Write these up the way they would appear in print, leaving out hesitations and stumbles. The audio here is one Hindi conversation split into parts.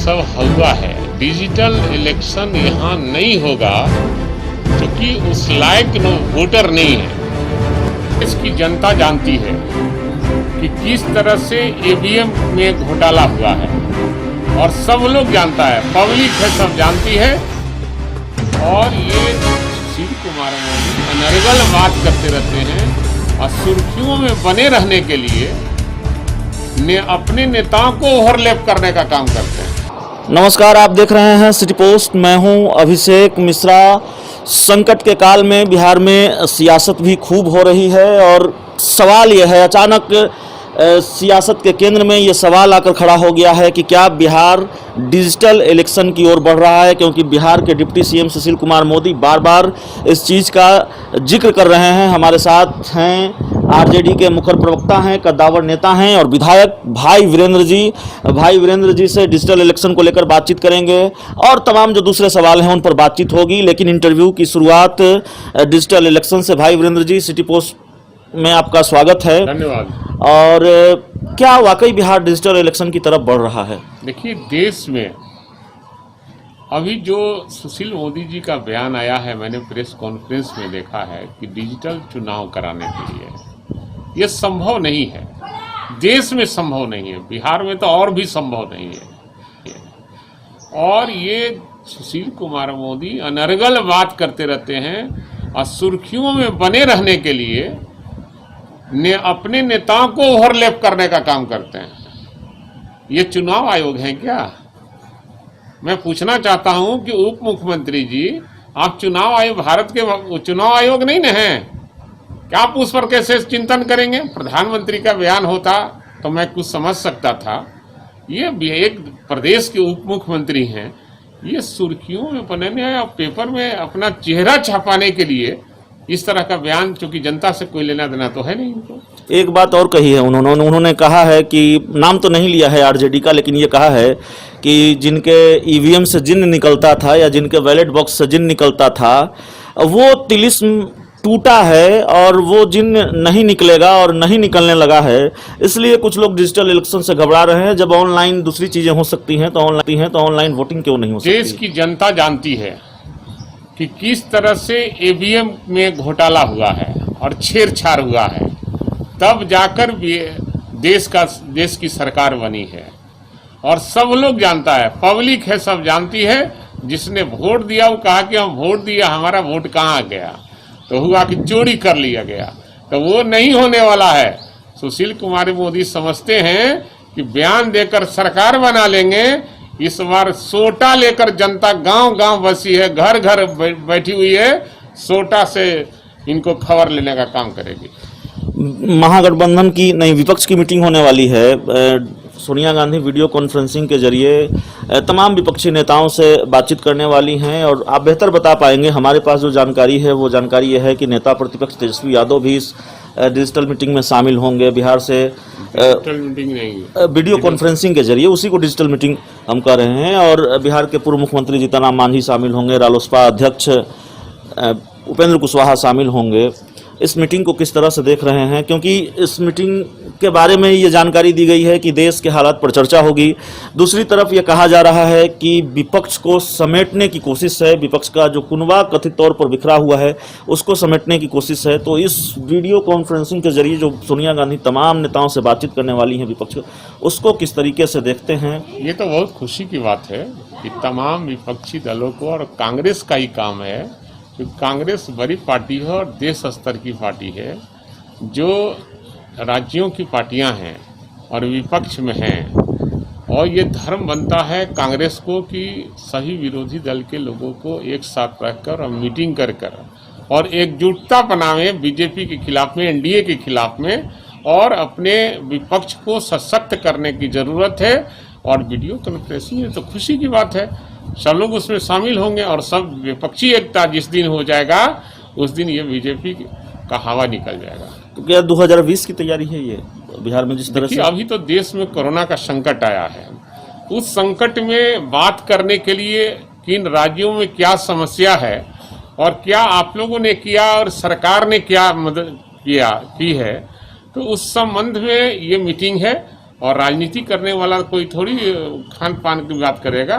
सब हुआ है। डिजिटल इलेक्शन यहाँ नहीं होगा क्योंकि उस लायक वोटर नहीं है। इसकी जनता जानती है कि किस तरह से ईवीएम में घोटाला हुआ है और सब लोग जानता है, पब्लिक है, सब जानती है। और ये सुशील कुमार मोदी अनर्गल बात करते रहते हैं और सुर्खियों में बने रहने के लिए अपने नेताओं को ओवरलैप करने का काम करते हैं। नमस्कार, आप देख रहे हैं सिटी पोस्ट। मैं हूं अभिषेक मिश्रा। संकट के काल में बिहार में सियासत भी खूब हो रही है और सवाल यह है, अचानक सियासत के केंद्र में ये सवाल आकर खड़ा हो गया है कि क्या बिहार डिजिटल इलेक्शन की ओर बढ़ रहा है, क्योंकि बिहार के डिप्टी सीएम सुशील कुमार मोदी बार बार इस चीज़ का जिक्र कर रहे हैं। हमारे साथ हैं आरजेडी के मुखर प्रवक्ता हैं, कद्दावर नेता हैं और विधायक भाई वीरेंद्र जी। भाई वीरेंद्र जी से डिजिटल इलेक्शन को लेकर बातचीत करेंगे और तमाम जो दूसरे सवाल हैं उन पर बातचीत होगी। लेकिन इंटरव्यू की शुरुआत डिजिटल इलेक्शन से। भाई वीरेंद्र जी, सिटी पोस्ट में आपका स्वागत है। धन्यवाद। और क्या वाकई बिहार डिजिटल इलेक्शन की तरफ बढ़ रहा है? देखिए, देश में अभी जो सुशील मोदी जी का बयान आया है, मैंने प्रेस कॉन्फ्रेंस में देखा है कि डिजिटल चुनाव कराने के लिए ये संभव नहीं है। देश में संभव नहीं है, बिहार में तो और भी संभव नहीं है। और ये सुशील कुमार मोदी अनर्गल बात करते रहते हैं और सुर्खियों में बने रहने के लिए अपने नेताओं को ओवरलैप करने का काम करते हैं। ये चुनाव आयोग है क्या? मैं पूछना चाहता हूं कि उप मुख्यमंत्री जी, आप चुनाव आयोग, भारत के चुनाव आयोग नहीं न हैं क्या? आप उस पर कैसे चिंतन करेंगे? प्रधानमंत्री का बयान होता तो मैं कुछ समझ सकता था। ये एक प्रदेश के उप मुख्यमंत्री हैं, ये सुर्खियों में बनने और पेपर में अपना चेहरा छापाने के लिए इस तरह का बयान, चूंकि जनता से कोई लेना देना तो है नहीं इनको। एक बात और कही है उन्होंने कहा है कि नाम तो नहीं लिया है आरजेडी का, लेकिन ये कहा है कि जिनके ईवीएम से जिन्न निकलता था या जिनके बैलेट बॉक्स से जिन्न निकलता था वो तिलिस्म टूटा है और वो जिन्न नहीं निकलेगा और नहीं निकलने लगा है। इसलिए कुछ लोग डिजिटल इलेक्शन से घबरा रहे हैं। जब ऑनलाइन दूसरी चीजें हो सकती हैं तो ऑनलाइन वोटिंग क्यों नहीं हो सकती? देश की जनता जानती है कि किस तरह से ईवीएम में घोटाला हुआ है और छेड़छाड़ हुआ है, तब जाकर देश की सरकार बनी है। और सब लोग जानता है, पब्लिक है, सब जानती है। जिसने वोट दिया वो कहा कि हम वोट दिया, हमारा वोट कहाँ गया? तो हुआ कि चोरी कर लिया गया। तो वो नहीं होने वाला है। सुशील कुमार मोदी समझते हैं कि बयान देकर सरकार बना लेंगे। इस बार सोटा लेकर जनता गांव गांव बसी है, घर घर बैठी हुई है, सोटा से इनको खबर लेने का काम करेगी। महागठबंधन की नहीं, विपक्ष की मीटिंग होने वाली है। सोनिया गांधी वीडियो कॉन्फ्रेंसिंग के जरिए तमाम विपक्षी नेताओं से बातचीत करने वाली हैं और आप बेहतर बता पाएंगे। हमारे पास जो जानकारी है वो जानकारी ये है कि नेता प्रतिपक्ष तेजस्वी यादव भी इस डिजिटल मीटिंग में शामिल होंगे। बिहार से डिजिटल मीटिंग नहीं, वीडियो कॉन्फ्रेंसिंग के जरिए, उसी को डिजिटल मीटिंग हम कर रहे हैं। और बिहार के पूर्व मुख्यमंत्री जीतन राम मांझी शामिल होंगे, रालोसपा अध्यक्ष उपेंद्र कुशवाहा शामिल होंगे। इस मीटिंग को किस तरह से देख रहे हैं? क्योंकि इस मीटिंग के बारे में ये जानकारी दी गई है कि देश के हालात पर चर्चा होगी। दूसरी तरफ ये कहा जा रहा है कि विपक्ष को समेटने की कोशिश है, विपक्ष का जो कुनबा कथित तौर पर बिखरा हुआ है उसको समेटने की कोशिश है। तो इस वीडियो कॉन्फ्रेंसिंग के जरिए जो सोनिया गांधी तमाम नेताओं से बातचीत करने वाली हैं विपक्ष, उसको किस तरीके से देखते हैं? ये तो बहुत खुशी की बात है कि तमाम विपक्षी दलों को, और कांग्रेस का ही काम है, क्योंकि कांग्रेस बड़ी पार्टी है और देश स्तर की पार्टी है। जो राज्यों की पार्टियां हैं और विपक्ष में हैं, और ये धर्म बनता है कांग्रेस को कि सभी विरोधी दल के लोगों को एक साथ रखकर और मीटिंग कर और एकजुटता बनावे बीजेपी के खिलाफ में, एनडीए के खिलाफ में, और अपने विपक्ष को सशक्त करने की जरूरत है। और वीडियो कॉन्फ्रेंसिंग तो खुशी की बात है, सब लोग उसमें शामिल होंगे और सब विपक्षी एकता जिस दिन हो जाएगा उस दिन ये बीजेपी का हवा निकल जाएगा। तो क्या 2020 की तैयारी है ये बिहार में जिस तरह से? अभी तो देश में कोरोना का संकट आया है, उस संकट में बात करने के लिए किन राज्यों में क्या समस्या है और क्या आप लोगों ने किया और सरकार ने क्या मदद की है, तो उस संबंध में ये मीटिंग है। और राजनीति करने वाला कोई थोड़ी खान पान की बात करेगा,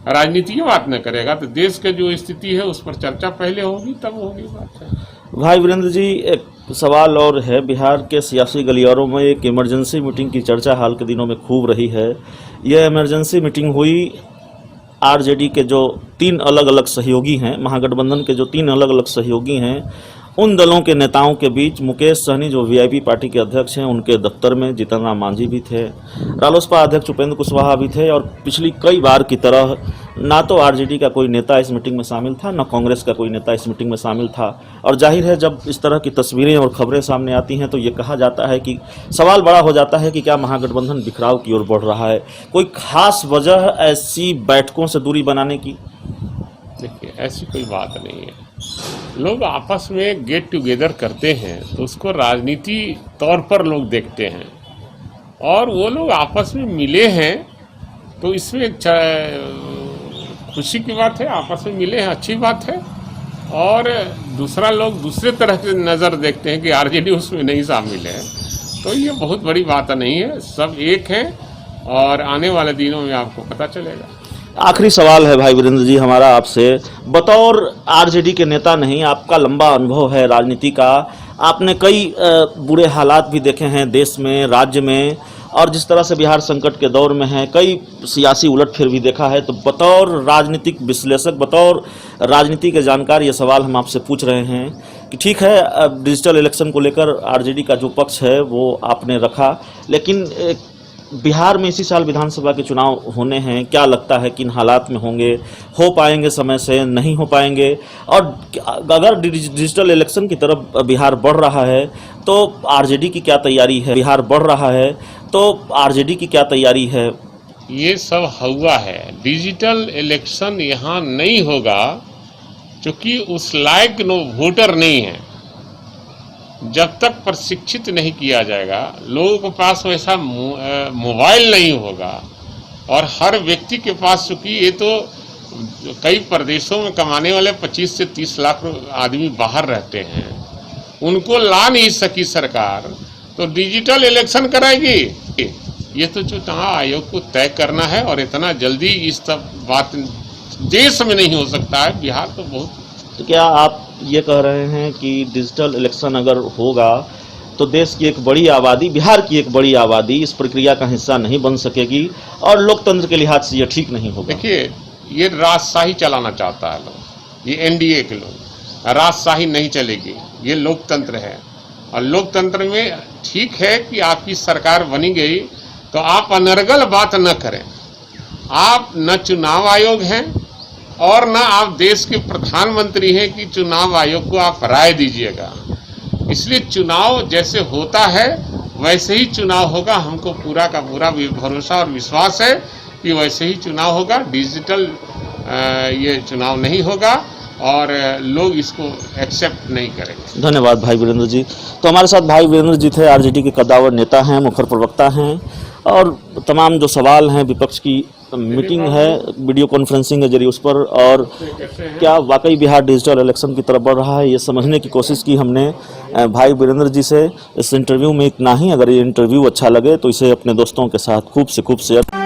राजनीति की बात न करेगा। तो देश के जो स्थिति है उस पर चर्चा पहले होगी, तब होगी बात है। भाई वीरेंद्र जी, एक सवाल और है। बिहार के सियासी गलियारों में एक इमरजेंसी मीटिंग की चर्चा हाल के दिनों में खूब रही है। यह इमरजेंसी मीटिंग हुई आरजेडी के जो 3 अलग अलग सहयोगी हैं, महागठबंधन के जो 3 अलग अलग सहयोगी हैं, उन दलों के नेताओं के बीच। मुकेश सहनी जो वीआईपी पार्टी के अध्यक्ष हैं, उनके दफ्तर में जीतन राम मांझी भी थे, रालोसपा अध्यक्ष उपेंद्र कुशवाहा भी थे, और पिछली कई बार की तरह ना तो आरजेडी का कोई नेता इस मीटिंग में शामिल था, ना कांग्रेस का कोई नेता इस मीटिंग में शामिल था। और जाहिर है, जब इस तरह की तस्वीरें और खबरें सामने आती हैं तो ये कहा जाता है कि सवाल बड़ा हो जाता है कि क्या महागठबंधन बिखराव की ओर बढ़ रहा है। कोई खास वजह ऐसी बैठकों से दूरी बनाने की? देखिए, ऐसी कोई बात नहीं है। लोग आपस में गेट टुगेदर करते हैं तो उसको राजनीति तौर पर लोग देखते हैं, और वो लोग आपस में मिले हैं तो इसमें खुशी की बात है। आपस में मिले हैं, अच्छी बात है। और दूसरा लोग दूसरे तरह से नज़र देखते हैं कि आरजेडी उसमें नहीं शामिल है, तो ये बहुत बड़ी बात नहीं है। सब एक हैं और आने वाले दिनों में आपको पता चलेगा। आखिरी सवाल है भाई वीरेंद्र जी हमारा आपसे। बतौर आरजेडी के नेता नहीं, आपका लंबा अनुभव है राजनीति का, आपने कई बुरे हालात भी देखे हैं देश में, राज्य में, और जिस तरह से बिहार संकट के दौर में है, कई सियासी उलटफेर भी देखा है। तो बतौर राजनीतिक विश्लेषक, बतौर राजनीति के जानकार, ये सवाल हम आपसे पूछ रहे हैं कि ठीक है, डिजिटल इलेक्शन को लेकर आरजेडी का जो पक्ष है वो आपने रखा, लेकिन बिहार में इसी साल विधानसभा के चुनाव होने हैं। क्या लगता है किन हालात में होंगे, हो पाएंगे समय से, नहीं हो पाएंगे? और अगर डिजिटल इलेक्शन की तरफ बिहार बढ़ रहा है तो आरजेडी की क्या तैयारी है? बिहार बढ़ रहा है तो आरजेडी की क्या तैयारी है? ये सब हुआ है। डिजिटल इलेक्शन यहाँ नहीं होगा क्योंकि उस लायक वोटर नहीं है। जब तक प्रशिक्षित नहीं किया जाएगा, लोगों के पास वैसा मोबाइल नहीं होगा, और हर व्यक्ति के पास, चूँकि ये तो कई प्रदेशों में कमाने वाले 25 से 30 लाख आदमी बाहर रहते हैं, उनको ला नहीं सकी सरकार, तो डिजिटल इलेक्शन कराएगी। ये तो चुनाव आयोग को तय करना है, और इतना जल्दी इस सब बात देश में नहीं हो सकता है। बिहार तो बहुत। तो क्या आप ये कह रहे हैं कि डिजिटल इलेक्शन अगर होगा तो देश की एक बड़ी आबादी, बिहार की एक बड़ी आबादी इस प्रक्रिया का हिस्सा नहीं बन सकेगी, और लोकतंत्र के लिहाज से ये ठीक नहीं होगा? देखिए, ये राजशाही चलाना चाहता है लोग, ये एनडीए के लोग। राजशाही नहीं चलेगी, ये लोकतंत्र है। और लोकतंत्र में ठीक है कि आपकी सरकार बनी गई तो आप अनर्गल बात न करें। आप न चुनाव आयोग हैं और न आप देश के प्रधानमंत्री हैं कि चुनाव आयोग को आप राय दीजिएगा। इसलिए चुनाव जैसे होता है वैसे ही चुनाव होगा। हमको पूरा का पूरा भरोसा और विश्वास है कि वैसे ही चुनाव होगा। डिजिटल ये चुनाव नहीं होगा और लोग इसको एक्सेप्ट नहीं करेंगे। धन्यवाद भाई वीरेंद्र जी। तो हमारे साथ भाई वीरेंद्र जी थे, आरजेडी के कद्दावर नेता हैं, मुखर प्रवक्ता हैं, और तमाम जो सवाल हैं, विपक्ष की मीटिंग है वीडियो कॉन्फ्रेंसिंग के जरिए उस पर, और क्या वाकई बिहार डिजिटल इलेक्शन की तरफ बढ़ रहा है, ये समझने की कोशिश की हमने भाई वीरेंद्र जी से। इस इंटरव्यू में इतना ही। अगर ये इंटरव्यू अच्छा लगे तो इसे अपने दोस्तों के साथ खूब से खूब शेयर